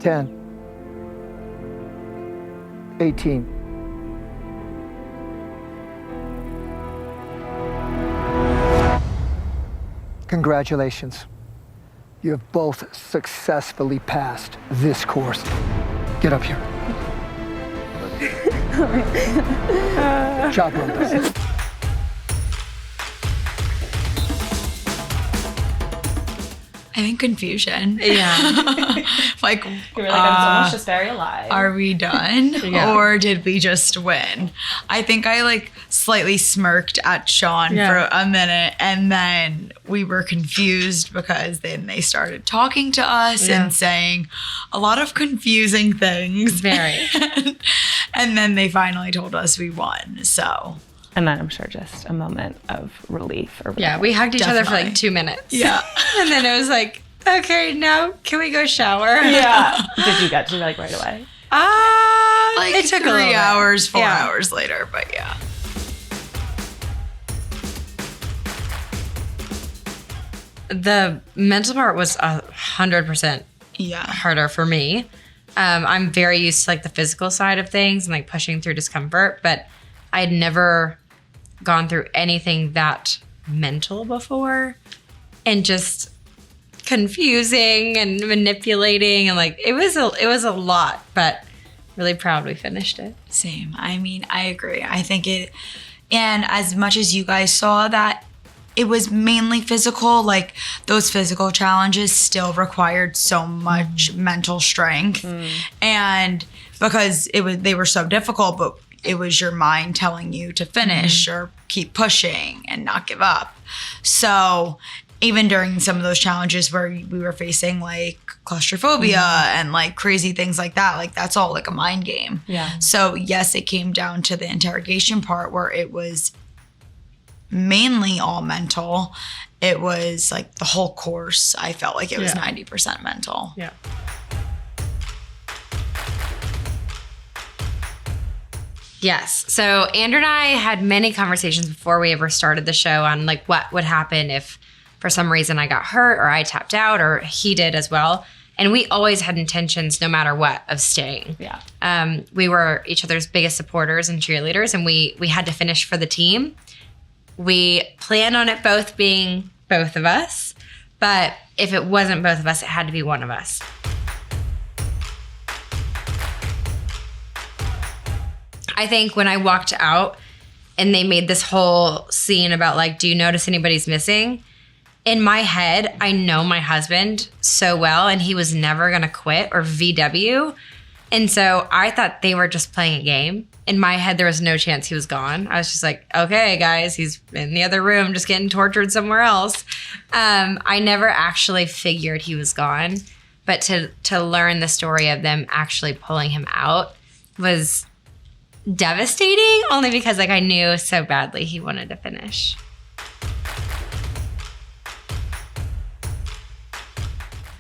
10, 18. Congratulations. You have both successfully passed this course. Get up here. Job well done. I think confusion. Yeah. Like, You were like, I'm almost just very alive. are we done? Yeah. Or did we just win? I think I like slightly smirked at Shawn for a minute, and then we were confused because then they started talking to us and saying a lot of confusing things. Very. And then they finally told us we won. So And then I'm sure just a moment of relief. Or Yeah, we hugged each other for Definitely. like 2 minutes. yeah. And then it was like, okay, now can we go shower? Yeah. Did you get to like right away? Like it took a little 3 bit. hours, 4 Yeah. hours later, but yeah. The mental part was 100% Yeah. harder for me. I'm very used to like the physical side of things and like pushing through discomfort, but I'd never gone through anything that mental before, and just confusing and manipulating, and like it was a lot, but really proud we finished it. Same. I mean, I agree. I think it, and as much as you guys saw that it was mainly physical, like those physical challenges still required so much mental strength. And because they were so difficult, but it was your mind telling you to finish or keep pushing and not give up. So even during some of those challenges where we were facing like claustrophobia and like crazy things like that, like that's all like a mind game. Yeah. So yes, it came down to the interrogation part where it was mainly all mental. It was like the whole course, I felt like it was 90% mental. Yeah. Yes. So Andrew and I had many conversations before we ever started the show on like what would happen if for some reason I got hurt or I tapped out or he did as well. And we always had intentions, no matter what, of staying. Yeah. We were each other's biggest supporters and cheerleaders, and we had to finish for the team. We planned on it both being both of us, but if it wasn't both of us, it had to be one of us. I think when I walked out and they made this whole scene about like, do you notice anybody's missing? In my head, I know my husband so well, and he was never going to quit or VW. And so I thought they were just playing a game. In my head, there was no chance he was gone. I was just like, okay, guys, he's in the other room just getting tortured somewhere else. I never actually figured he was gone. But to learn the story of them actually pulling him out was devastating, only because like I knew so badly he wanted to finish.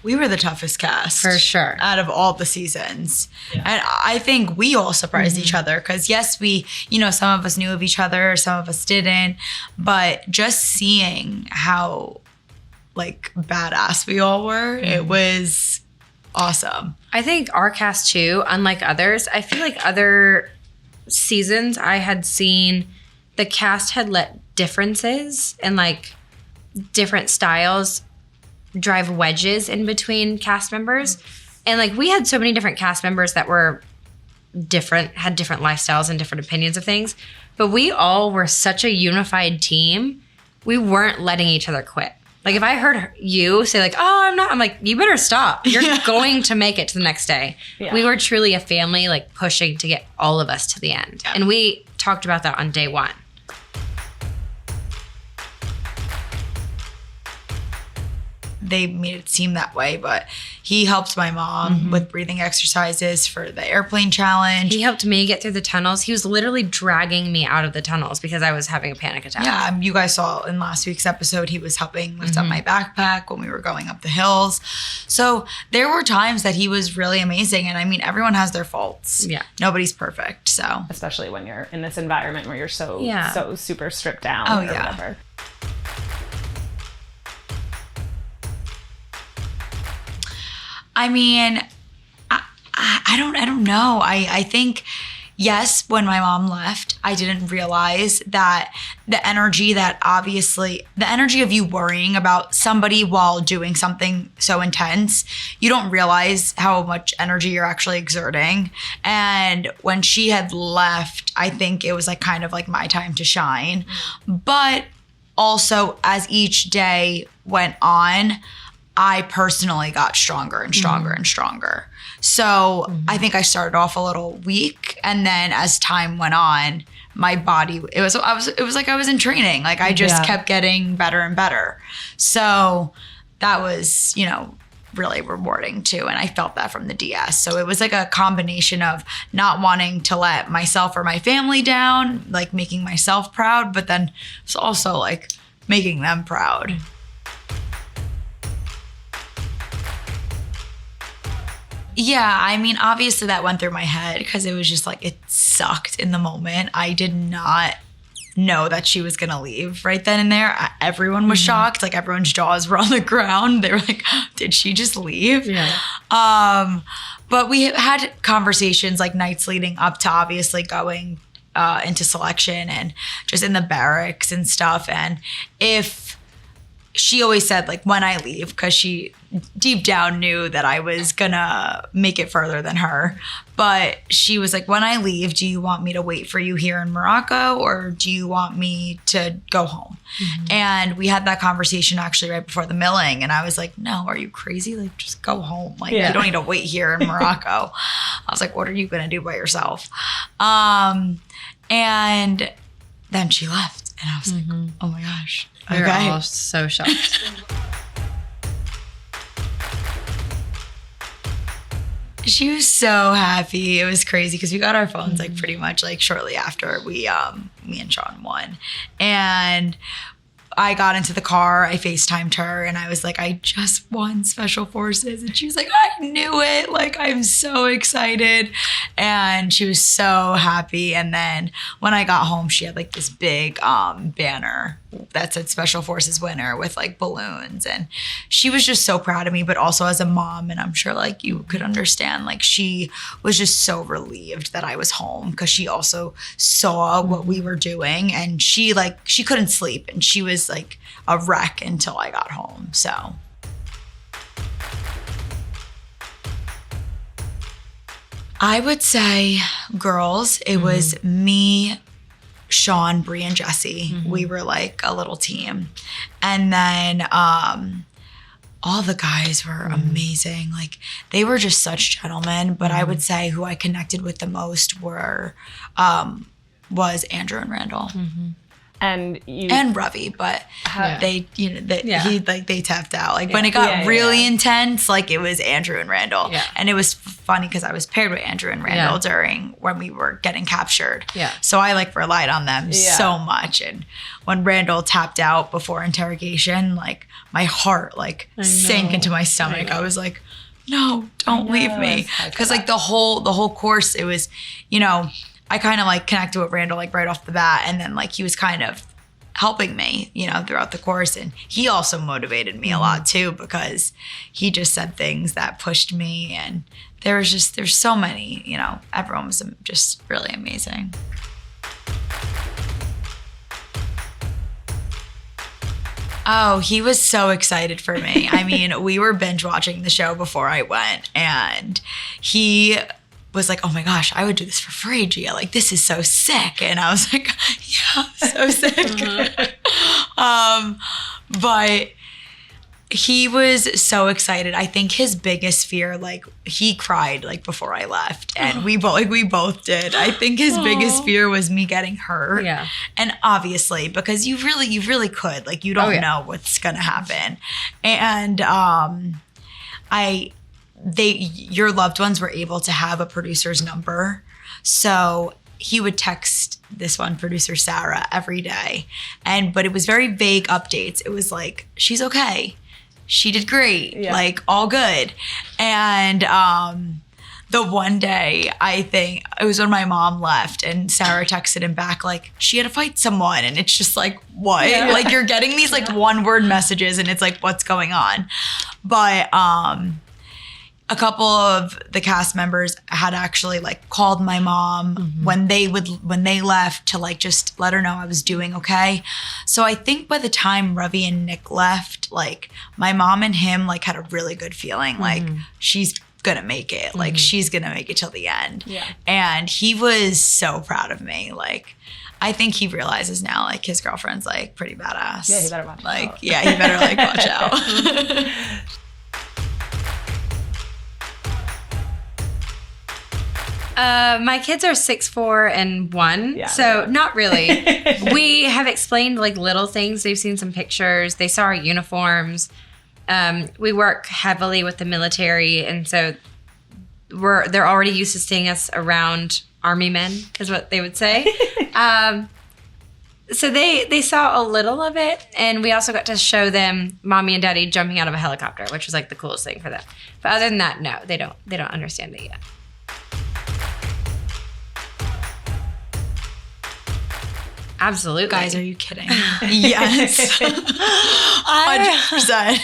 We were the toughest cast. For sure. Out of all the seasons. Yeah. And I think we all surprised each other because, yes, we, some of us knew of each other, some of us didn't. But just seeing how, like, badass we all were, it was awesome. I think our cast, too, unlike others, I feel like other seasons I had seen, the cast had let differences and, like, different styles drive wedges in between cast members. And like we had so many different cast members that were different, had different lifestyles and different opinions of things, but we all were such a unified team. We weren't letting each other quit. Like if I heard you say like, oh, I'm like, you better stop. You're going to make it to the next day. Yeah. We were truly a family, like pushing to get all of us to the end. Yeah. And we talked about that on day one. They made it seem that way, but he helped my mom with breathing exercises for the airplane challenge. He helped me get through the tunnels. He was literally dragging me out of the tunnels because I was having a panic attack. Yeah, you guys saw in last week's episode, he was helping lift up my backpack when we were going up the hills. So there were times that he was really amazing. And I mean, everyone has their faults. Yeah. Nobody's perfect, so. Especially when you're in this environment where you're so super stripped down or whatever. I mean, I don't know. I think, yes, when my mom left, I didn't realize that the energy of you worrying about somebody while doing something so intense, you don't realize how much energy you're actually exerting. And when she had left, I think it was like kind of like my time to shine. But also, as each day went on, I personally got stronger and stronger and stronger. So I think I started off a little weak, and then as time went on, my body, it was like I was in training. Like I just kept getting better and better. So that was, really rewarding too. And I felt that from the DS. So it was like a combination of not wanting to let myself or my family down, like making myself proud, but then it's also like making them proud. Yeah, I mean, obviously that went through my head because it was just like, it sucked in the moment. I did not know that she was gonna leave right then and there. Everyone was shocked. Like everyone's jaws were on the ground. They were like, did she just leave? Yeah. But we had conversations like nights leading up to obviously going into selection and just in the barracks and stuff. And if she always said like when I leave, because she deep down knew that I was gonna make it further than her. But she was like, when I leave, do you want me to wait for you here in Morocco or do you want me to go home? And we had that conversation actually right before the milling. And I was like, no, are you crazy? Like, just go home. Like, you don't need to wait here in Morocco. I was like, what are you gonna do by yourself? And then she left. And I was like, oh my gosh. We were all so shocked. She was so happy. It was crazy because we got our phones like pretty much like shortly after me and Shawn won. And I got into the car, I FaceTimed her and I was like, I just won Special Forces. And she was like, I knew it. Like, I'm so excited. And she was so happy. And then when I got home, she had like this big banner that said Special Forces winner with like balloons. And she was just so proud of me, but also as a mom. And I'm sure like you could understand, like she was just so relieved that I was home because she also saw what we were doing and she couldn't sleep and she was like a wreck until I got home. So I would say girls, it was me, Shawn, Bree, and Jessie. We were like a little team. And then all the guys were amazing. Like they were just such gentlemen, but I would say who I connected with the most was Andrew and Randall. And Ravi, but they tapped out. Like when it got really intense, like it was Andrew and Randall. Yeah. And it was funny because I was paired with Andrew and Randall during when we were getting captured. Yeah. So I like relied on them so much. And when Randall tapped out before interrogation, like my heart like sank into my stomach. I was like, no, don't leave me. Because like the whole course, it was, I kind of like connected with Randall like right off the bat, and then like he was kind of helping me, throughout the course, and he also motivated me a lot too because he just said things that pushed me, and there's so many, everyone was just really amazing. Oh, he was so excited for me. I mean, we were binge watching the show before I went, and he was like, oh my gosh, I would do this for free, Gia. Like, this is so sick. And I was like, yeah, so sick. But he was so excited. I think his biggest fear, like he cried like before I left, and we both did. I think his biggest fear was me getting hurt. Yeah. And obviously, because you really could, like, you don't know what's gonna happen. And your loved ones were able to have a producer's number. So he would text this one producer, Sarah, every day. But it was very vague updates. It was like, she's okay. She did great. Yeah. Like, all good. And the one day, I think it was when my mom left, and Sarah texted him back like, she had to fight someone. And it's just like, what? Yeah. Like, you're getting these like one-word messages, and it's like, what's going on? But a couple of the cast members had actually like called my mom when they left to like just let her know I was doing okay. So I think by the time Ravi and Nick left, like my mom and him like had a really good feeling like she's gonna make it, like she's gonna make it till the end. Yeah. And he was so proud of me. Like I think he realizes now like his girlfriend's like pretty badass. Yeah, he better watch out. Yeah, he better like watch out. My kids are 6, 4, and 1, so not really. We have explained like little things. They've seen some pictures. They saw our uniforms. We work heavily with the military, and so they're already used to seeing us around army men, is what they would say. So they saw a little of it, and we also got to show them mommy and daddy jumping out of a helicopter, which was like the coolest thing for them. But other than that, no, they don't understand it yet. Absolutely. Guys, are you kidding? Yes. 100%.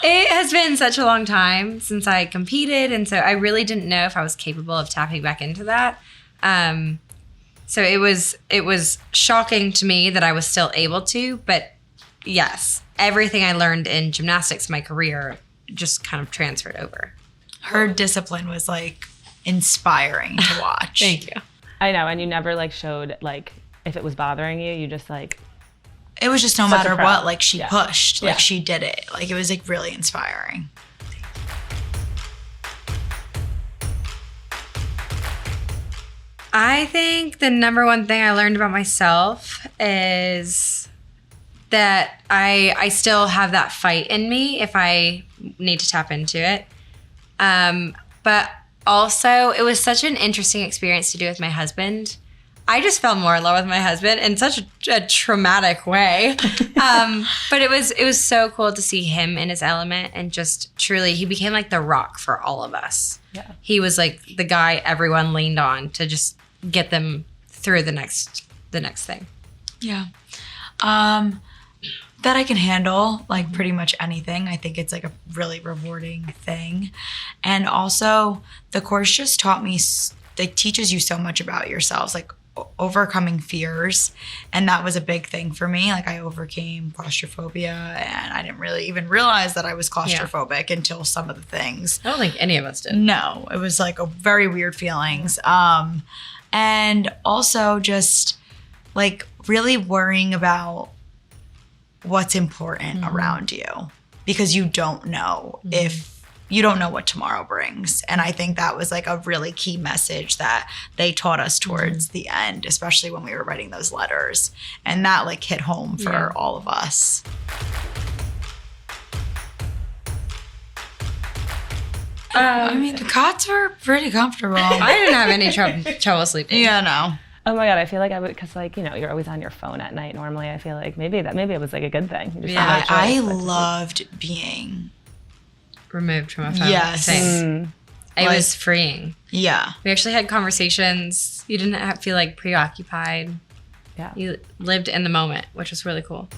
It has been such a long time since I competed, and so I really didn't know if I was capable of tapping back into that. So it was shocking to me that I was still able to, but yes, everything I learned in gymnastics, my career, just kind of transferred over. Her discipline was like inspiring to watch. Thank you. I know, and you never like showed like if it was bothering you, you just like. It was just no matter what, like she pushed, like she did it. Like it was like really inspiring. I think the number one thing I learned about myself is that I still have that fight in me if I need to tap into it. But also, it was such an interesting experience to do with my husband. I just fell more in love with my husband in such a traumatic way. But it was so cool to see him in his element, and just truly, he became like the rock for all of us. Yeah. He was like the guy everyone leaned on to just get them through the next thing. Yeah. That I can handle like pretty much anything. I think it's like a really rewarding thing. And also the course just taught me, like teaches you so much about yourselves, like overcoming fears. And that was a big thing for me. Like I overcame claustrophobia, and I didn't really even realize that I was claustrophobic until some of the things. I don't think any of us did. No, it was like a very weird feelings. And also just like really worrying about what's important around you, because you don't know if you don't know what tomorrow brings. And I think that was like a really key message that they taught us towards the end, especially when we were writing those letters. And that like hit home for all of us. I mean, the cots were pretty comfortable. I didn't have any trouble sleeping. Yeah, no. Oh my God, I feel like I would, because like, you know, you're always on your phone at night normally. I feel like maybe it was like a good thing. Yeah, I loved being removed from a phone. Yes. It was freeing. Yeah. We actually had conversations. You didn't feel like preoccupied. Yeah. You lived in the moment, which was really cool.